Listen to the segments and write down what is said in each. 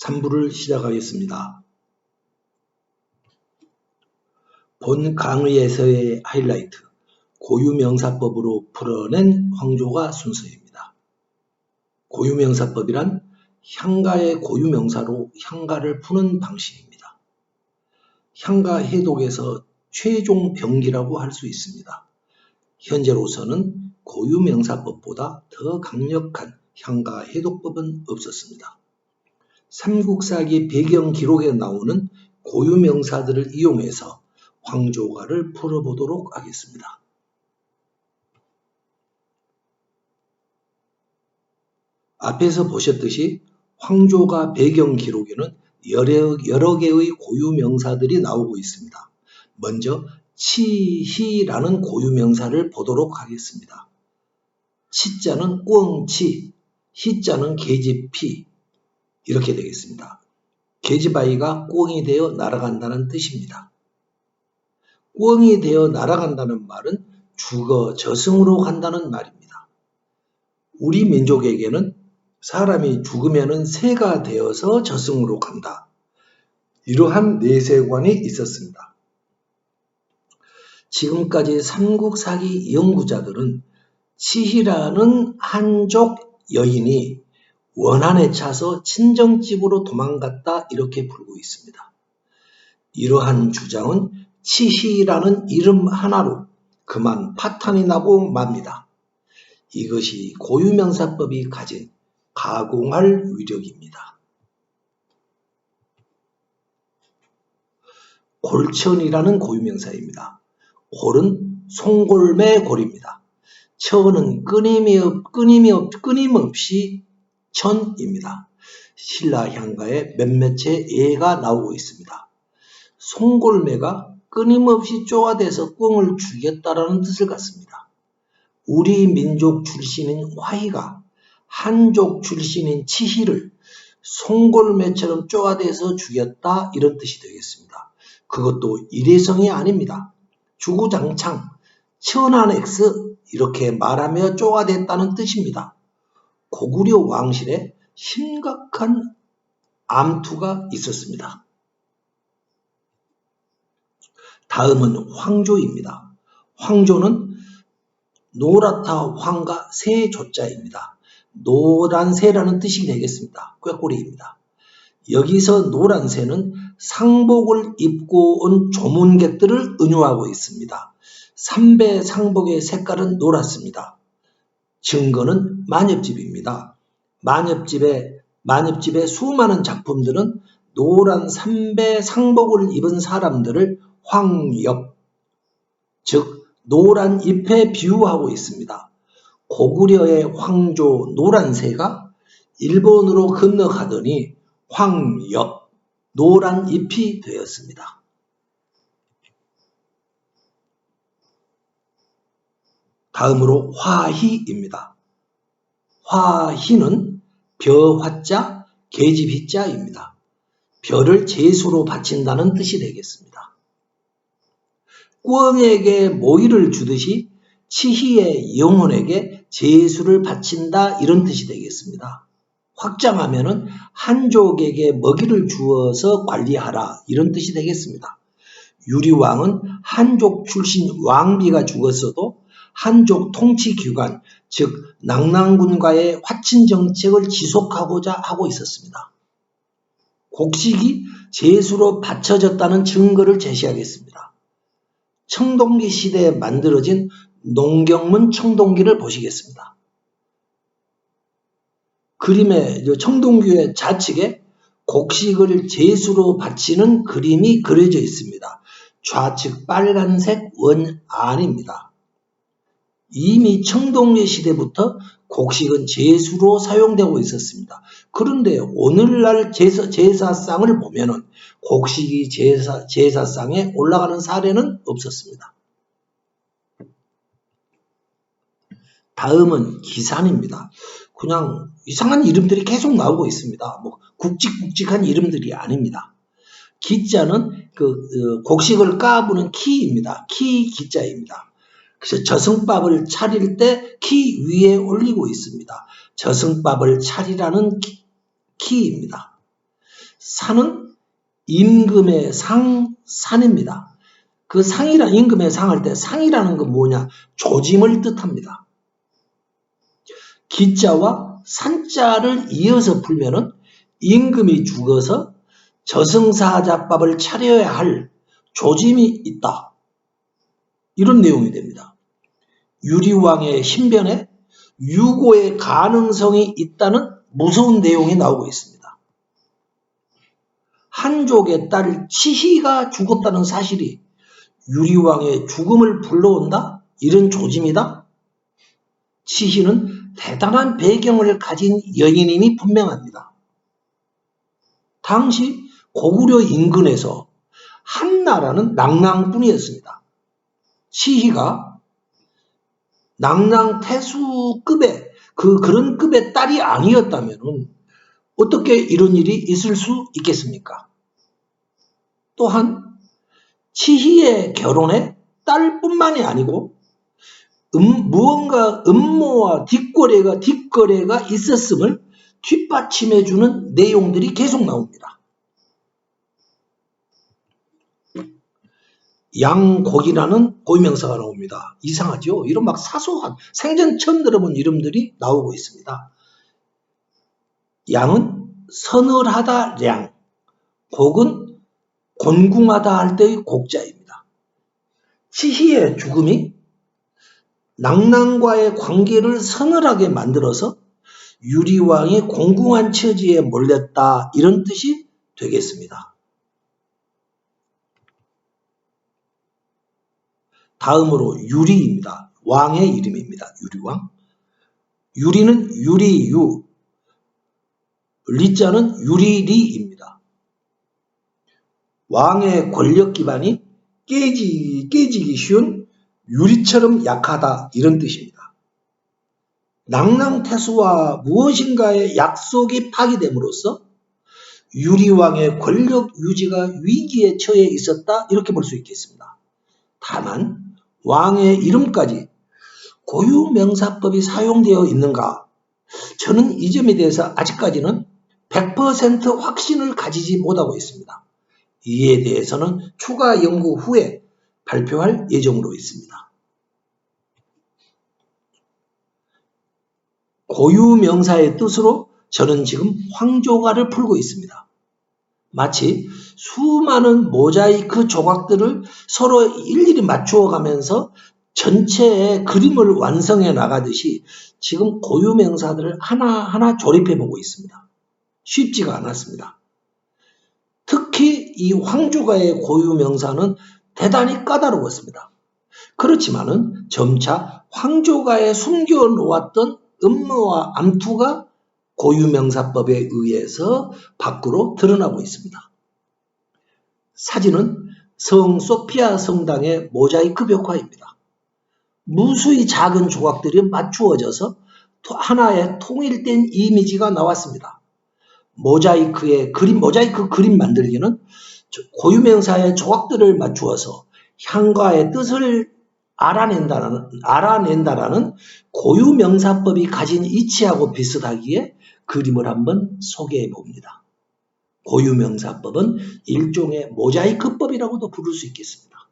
3부를 시작하겠습니다. 본 강의에서의 하이라이트, 고유명사법으로 풀어낸 황조가 순서입니다. 고유명사법이란 향가의 고유명사로 향가를 푸는 방식입니다. 향가 해독에서 최종 병기라고 할 수 있습니다. 현재로서는 고유명사법보다 더 강력한 향가 해독법은 없었습니다. 삼국사기 배경 기록에 나오는 고유명사들을 이용해서 황조가를 풀어보도록 하겠습니다. 앞에서 보셨듯이 황조가 배경 기록에는 여러 개의 고유명사들이 나오고 있습니다. 먼저 치희라는 고유명사를 보도록 하겠습니다. 치자는 꿩치, 희자는 계집피 이렇게 되겠습니다. 계집아이가 꿩이 되어 날아간다는 뜻입니다. 꿩이 되어 날아간다는 말은 죽어 저승으로 간다는 말입니다. 우리 민족에게는 사람이 죽으면 새가 되어서 저승으로 간다. 이러한 내세관이 있었습니다. 지금까지 삼국사기 연구자들은 치희라는 한족 여인이 원한에 차서 친정집으로 도망갔다 이렇게 풀고 있습니다. 이러한 주장은 치희라는 이름 하나로 그만 파탄이 나고 맙니다. 이것이 고유명사법이 가진 가공할 위력입니다. 골천이라는 고유명사입니다. 골은 송골매 골입니다. 천은 끊임없이 천입니다. 신라향가에 몇몇의 예가 나오고 있습니다. 송골매가 끊임없이 쪼아대서 꿩을 죽였다라는 뜻을 갖습니다. 우리 민족 출신인 화희가 한족 출신인 치희를 송골매처럼 쪼아대서 죽였다 이런 뜻이 되겠습니다. 그것도 일회성이 아닙니다. 주구장창 천안엑스 이렇게 말하며 쪼아댔다는 뜻입니다. 고구려 왕실에 심각한 암투가 있었습니다. 다음은 황조입니다. 황조는 노랗다 황과 새 조자입니다. 노란 새라는 뜻이 되겠습니다. 꾀꼬리입니다. 여기서 노란 새는 상복을 입고 온 조문객들을 은유하고 있습니다. 삼배 상복의 색깔은 노랗습니다. 증거는 만엽집입니다. 만엽집의 수많은 작품들은 노란 삼배 상복을 입은 사람들을 황엽, 즉 노란 잎에 비유하고 있습니다. 고구려의 황조 노란새가 일본으로 건너가더니 황엽, 노란 잎이 되었습니다. 다음으로 화희입니다. 화희는 벼화자, 계집희자입니다. 벼를 제수로 바친다는 뜻이 되겠습니다. 꿩에게 모이를 주듯이 치희의 영혼에게 제수를 바친다 이런 뜻이 되겠습니다. 확장하면은 한족에게 먹이를 주어서 관리하라 이런 뜻이 되겠습니다. 유리왕은 한족 출신 왕비가 죽었어도 한족 통치기관 즉 낙랑군과의 화친 정책을 지속하고자 하고 있었습니다. 곡식이 제수로 바쳐졌다는 증거를 제시하겠습니다. 청동기 시대에 만들어진 농경문 청동기를 보시겠습니다. 그림의 청동기의 좌측에 곡식을 제수로 바치는 그림이 그려져 있습니다. 좌측 빨간색 원안입니다. 이미 청동기 시대부터 곡식은 제수로 사용되고 있었습니다. 그런데 오늘날 제사상을 보면은 곡식이 제사상에 올라가는 사례는 없었습니다. 다음은 기산입니다. 그냥 이상한 이름들이 계속 나오고 있습니다. 뭐 굵직굵직한 이름들이 아닙니다. 기자는 곡식을 까부는 키입니다. 기자입니다. 그래서 저승밥을 차릴 때 키 위에 올리고 있습니다. 저승밥을 차리라는 키입니다. 산은 임금의 산입니다. 그 상이란 임금의 상할 때 상이라는 건 뭐냐? 조짐을 뜻합니다. 기자와 산자를 이어서 풀면은 임금이 죽어서 저승사자밥을 차려야 할 조짐이 있다. 이런 내용이 됩니다. 유리왕의 신변에 유고의 가능성이 있다는 무서운 내용이 나오고 있습니다. 한족의 딸 치희가 죽었다는 사실이 유리왕의 죽음을 불러온다? 이런 조짐이다? 치희는 대단한 배경을 가진 여인임이 분명합니다. 당시 고구려 인근에서 한나라는 낭랑뿐이었습니다. 치희가 낭랑태수급의 그런 급의 딸이 아니었다면 어떻게 이런 일이 있을 수 있겠습니까? 또한 치희의 결혼에 딸뿐만이 아니고 무언가 음모와 뒷거래가 있었음을 뒷받침해주는 내용들이 계속 나옵니다. 양곡이라는 고유명사가 나옵니다. 이상하죠? 이런 막 사소한 생전 처음 들어본 이름들이 나오고 있습니다. 양은 서늘하다 량, 곡은 곤궁하다 할 때의 곡자입니다. 치희의 죽음이 낭랑과의 관계를 서늘하게 만들어서 유리왕이 공궁한 처지에 몰렸다 이런 뜻이 되겠습니다. 다음으로 유리입니다. 왕의 이름입니다. 유리왕. 유리는 유리유, 리자는 유리리입니다. 왕의 권력 기반이 깨지기 쉬운 유리처럼 약하다 이런 뜻입니다. 낭랑태수와 무엇인가의 약속이 파기됨으로써 유리왕의 권력 유지가 위기에 처해 있었다 이렇게 볼 수 있겠습니다. 다만 왕의 이름까지 고유명사법이 사용되어 있는가? 저는 이 점에 대해서 아직까지는 100% 확신을 가지지 못하고 있습니다. 이에 대해서는 추가 연구 후에 발표할 예정으로 있습니다. 고유명사의 뜻으로 저는 지금 황조가를 풀고 있습니다. 마치 수많은 모자이크 조각들을 서로 일일이 맞추어 가면서 전체의 그림을 완성해 나가듯이 지금 고유명사들을 하나하나 조립해 보고 있습니다. 쉽지가 않았습니다. 특히 이 황조가의 고유명사는 대단히 까다로웠습니다. 그렇지만은 점차 황조가에 숨겨놓았던 음모와 암투가 고유명사법에 의해서 밖으로 드러나고 있습니다. 사진은 성 소피아 성당의 모자이크 벽화입니다. 무수히 작은 조각들이 맞추어져서 하나의 통일된 이미지가 나왔습니다. 모자이크 그림 만들기는 고유명사의 조각들을 맞추어서 향가의 뜻을 알아낸다라는 고유명사법이 가진 이치하고 비슷하기에 그림을 한번 소개해 봅니다. 고유명사법은 일종의 모자이크법이라고도 부를 수 있겠습니다.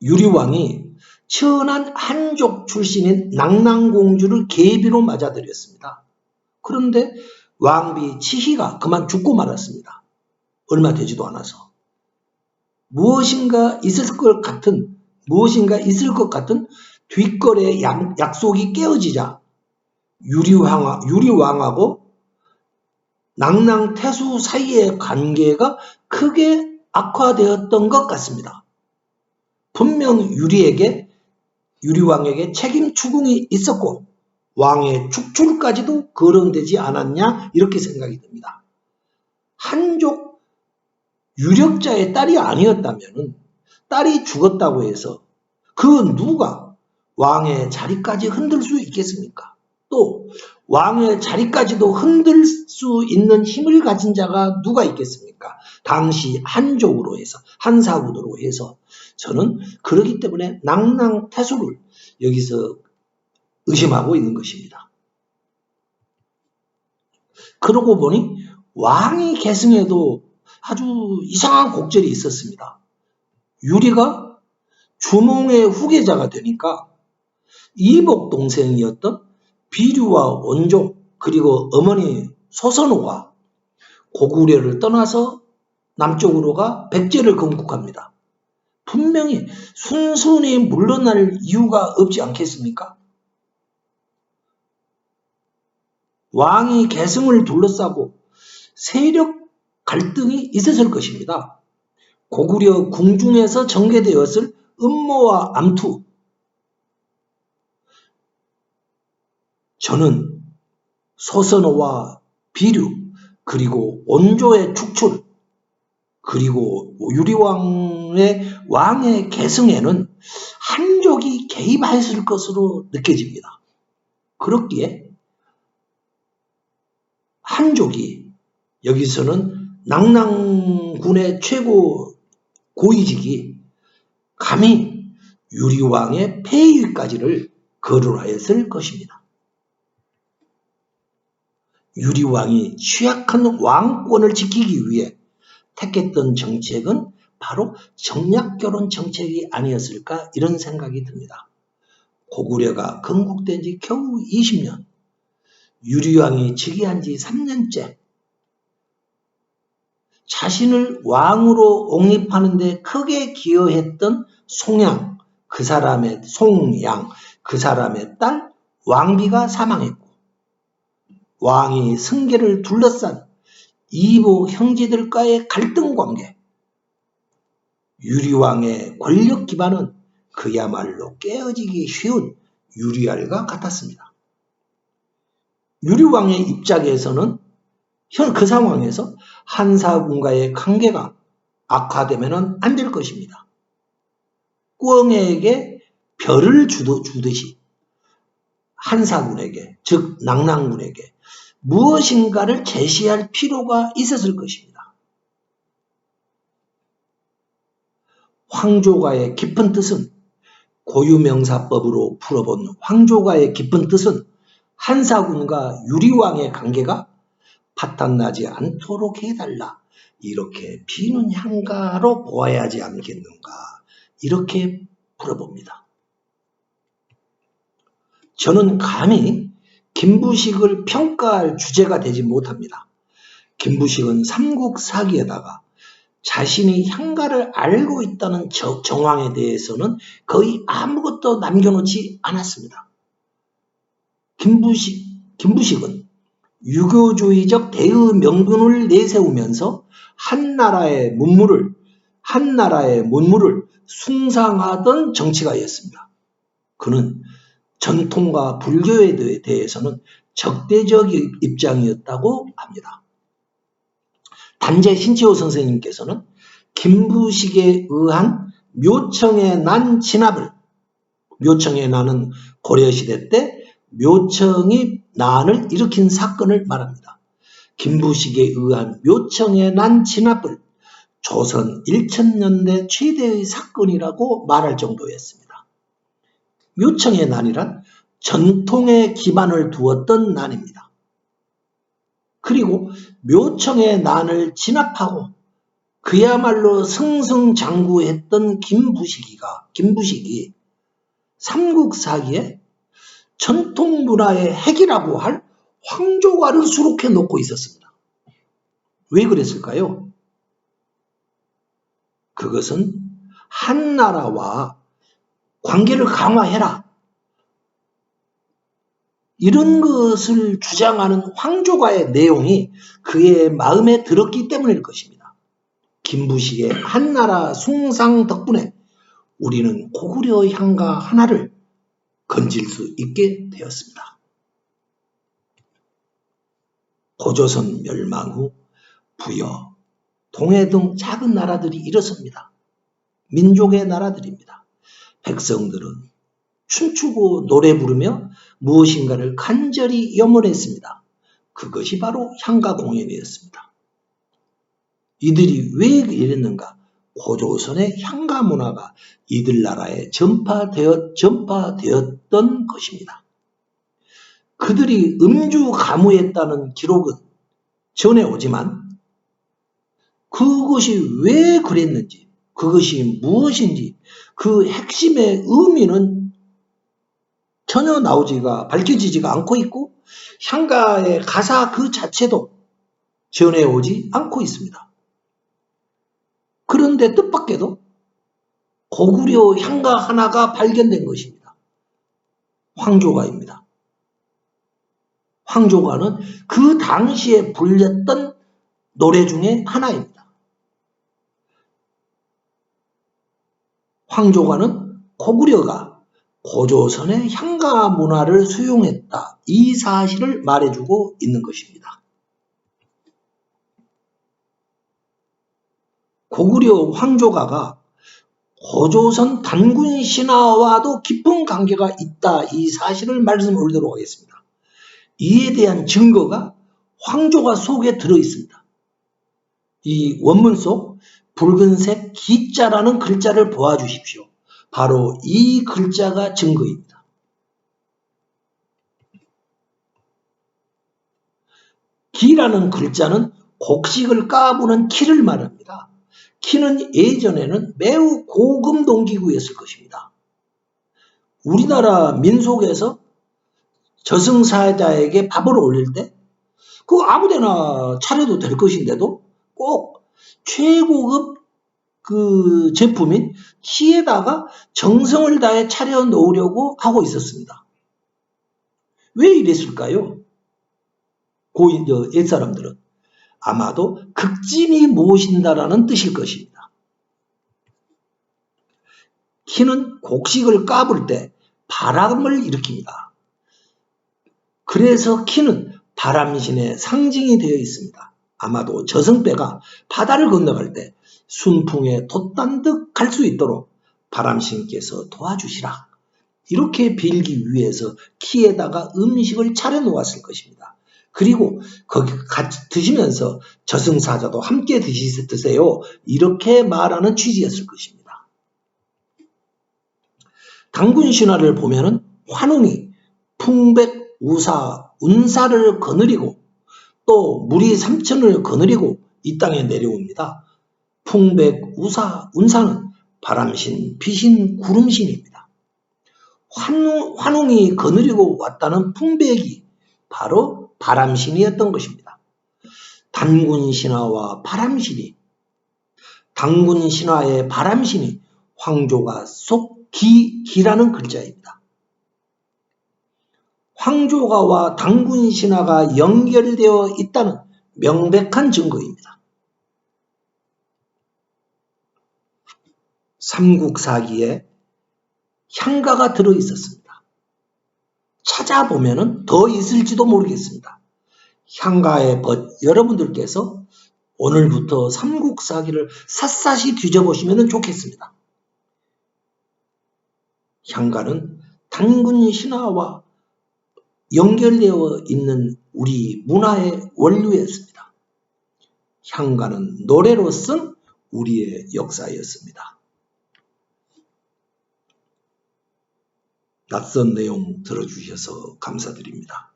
유리왕이 천한 한족 출신인 낭랑공주를 계비로 맞아들였습니다. 그런데 왕비 치희가 그만 죽고 말았습니다. 얼마 되지도 않아서. 무엇인가 있을 것 같은 뒷거래의 약속이 깨어지자 유리왕하고 낭랑태수 사이의 관계가 크게 악화되었던 것 같습니다. 분명 유리왕에게 책임 추궁이 있었고 왕의 축출까지도 거론되지 않았냐 이렇게 생각이 듭니다. 한족 유력자의 딸이 아니었다면 딸이 죽었다고 해서 그 누가 왕의 자리까지 흔들 수 있겠습니까? 또 왕의 자리까지도 흔들 수 있는 힘을 가진 자가 누가 있겠습니까? 당시 한족으로 해서 한사구도로 해서 저는 그렇기 때문에 낭랑태수를 여기서 의심하고 있는 것입니다. 그러고 보니 왕이 계승에도 아주 이상한 곡절이 있었습니다. 유리가 주몽의 후계자가 되니까 이복 동생이었던 비류와 원조 그리고 어머니 소선호가 고구려를 떠나서 남쪽으로 가 백제를 건국합니다. 분명히 순순히 물러날 이유가 없지 않겠습니까? 왕이 계승을 둘러싸고 세력 갈등이 있었을 것입니다. 고구려 궁중에서 전개되었을 음모와 암투. 저는 소선호와 비류 그리고 원조의 축출 그리고 왕의 계승에는 한족이 개입했을 것으로 느껴집니다. 그렇기에 한족이 여기서는 낙랑군의 최고 고위직이 감히 유리왕의 폐위까지를 거론하였을 것입니다. 유리왕이 취약한 왕권을 지키기 위해 택했던 정책은 바로 정략결혼 정책이 아니었을까 이런 생각이 듭니다. 고구려가 건국된 지 겨우 20년, 유리왕이 즉위한 지 3년째, 자신을 왕으로 옹립하는 데 크게 기여했던 송양, 그 사람의 딸 왕비가 사망했고, 왕이 승계를 둘러싼 이보 형제들과의 갈등 관계, 유리왕의 권력 기반은 그야말로 깨어지기 쉬운 유리알과 같았습니다. 유리왕의 입장에서는 그 상황에서 한사군과의 관계가 악화되면 안 될 것입니다. 꿩에게 별을 주듯이 한사군에게, 즉 낙랑군에게 무엇인가를 제시할 필요가 있었을 것입니다. 황조가의 깊은 뜻은 고유명사법으로 풀어본 황조가의 깊은 뜻은 한사군과 유리왕의 관계가 파탄나지 않도록 해달라. 이렇게 비는 향가로 보아야 하지 않겠는가. 이렇게 풀어봅니다. 저는 감히 김부식을 평가할 주제가 되지 못합니다. 김부식은 삼국사기에다가 자신이 향가를 알고 있다는 정황에 대해서는 거의 아무것도 남겨놓지 않았습니다. 김부식은 유교주의적 대의 명분을 내세우면서 한나라의 문물을 숭상하던 정치가였습니다. 그는 전통과 불교에 대해서는 적대적 입장이었다고 합니다. 단재 신치호 선생님께서는 김부식에 의한 묘청의 난 진압을, 묘청의 난은 고려시대 때 묘청이 난을 일으킨 사건을 말합니다. 김부식에 의한 묘청의 난 진압을 조선 1000년대 최대의 사건이라고 말할 정도였습니다. 묘청의 난이란 전통에 기반을 두었던 난입니다. 그리고 묘청의 난을 진압하고 그야말로 승승장구했던 김부식이 삼국사기에 전통 문화의 핵이라고 할 황조가를 수록해 놓고 있었습니다. 왜 그랬을까요? 그것은 한나라와 관계를 강화해라. 이런 것을 주장하는 황조가의 내용이 그의 마음에 들었기 때문일 것입니다. 김부식의 한나라 숭상 덕분에 우리는 고구려 향가 하나를 건질 수 있게 되었습니다. 고조선 멸망 후 부여, 동해 등 작은 나라들이 일어섭니다. 민족의 나라들입니다. 백성들은 춤추고 노래 부르며 무엇인가를 간절히 염원했습니다. 그것이 바로 향가 공연이었습니다. 이들이 왜 이랬는가? 고조선의 향가 문화가 이들 나라에 전파되었던 것입니다. 그들이 음주 가무했다는 기록은 전해오지만 그것이 왜 그랬는지, 그것이 무엇인지 그 핵심의 의미는 전혀 밝혀지지가 않고 있고 향가의 가사 그 자체도 전해오지 않고 있습니다. 그런데 뜻밖에도 고구려 향가 하나가 발견된 것입니다. 황조가입니다. 황조가는 그 당시에 불렸던 노래 중에 하나입니다. 황조가는 고구려가 고조선의 향가 문화를 수용했다. 이 사실을 말해주고 있는 것입니다. 고구려 황조가가 고조선 단군 신화와도 깊은 관계가 있다. 이 사실을 말씀 올리도록 하겠습니다. 이에 대한 증거가 황조가 속에 들어 있습니다. 이 원문 속 붉은색 기자라는 글자를 보아주십시오. 바로 이 글자가 증거입니다. 기라는 글자는 곡식을 까부는 키를 말합니다. 키는 예전에는 매우 고급 농기구였을 것입니다. 우리나라 민속에서 저승사자에게 밥을 올릴 때 그거 아무데나 차려도 될 것인데도 꼭 최고급 그 제품인 키에다가 정성을 다해 차려 놓으려고 하고 있었습니다. 왜 이랬을까요? 옛사람들은 아마도 극진히 모신다라는 뜻일 것입니다. 키는 곡식을 까불 때 바람을 일으킵니다. 그래서 키는 바람신의 상징이 되어 있습니다. 아마도 저승배가 바다를 건너갈 때 순풍에 돛단듯 갈 수 있도록 바람신께서 도와주시라. 이렇게 빌기 위해서 키에다가 음식을 차려 놓았을 것입니다. 그리고 거기 같이 드시면서 저승사자도 함께 드세요. 이렇게 말하는 취지였을 것입니다. 단군신화를 보면은 환웅이 풍백, 우사, 운사를 거느리고 또 무리 삼천을 거느리고 이 땅에 내려옵니다. 풍백, 우사, 운사는 바람신, 비신, 구름신입니다. 환웅이 거느리고 왔다는 풍백이 바로 바람신이었던 것입니다. 단군신화와 바람신이, 단군신화의 바람신이 황조가 속 기라는 글자입니다. 황조가와 단군신화가 연결되어 있다는 명백한 증거입니다. 삼국사기에 향가가 들어있었습니다. 찾아보면 더 있을지도 모르겠습니다. 향가의 여러분들께서 오늘부터 삼국사기를 샅샅이 뒤져보시면 좋겠습니다. 향가는 단군신화와 연결되어 있는 우리 문화의 원류였습니다. 향가는 노래로 쓴 우리의 역사였습니다. 낯선 내용 들어주셔서 감사드립니다.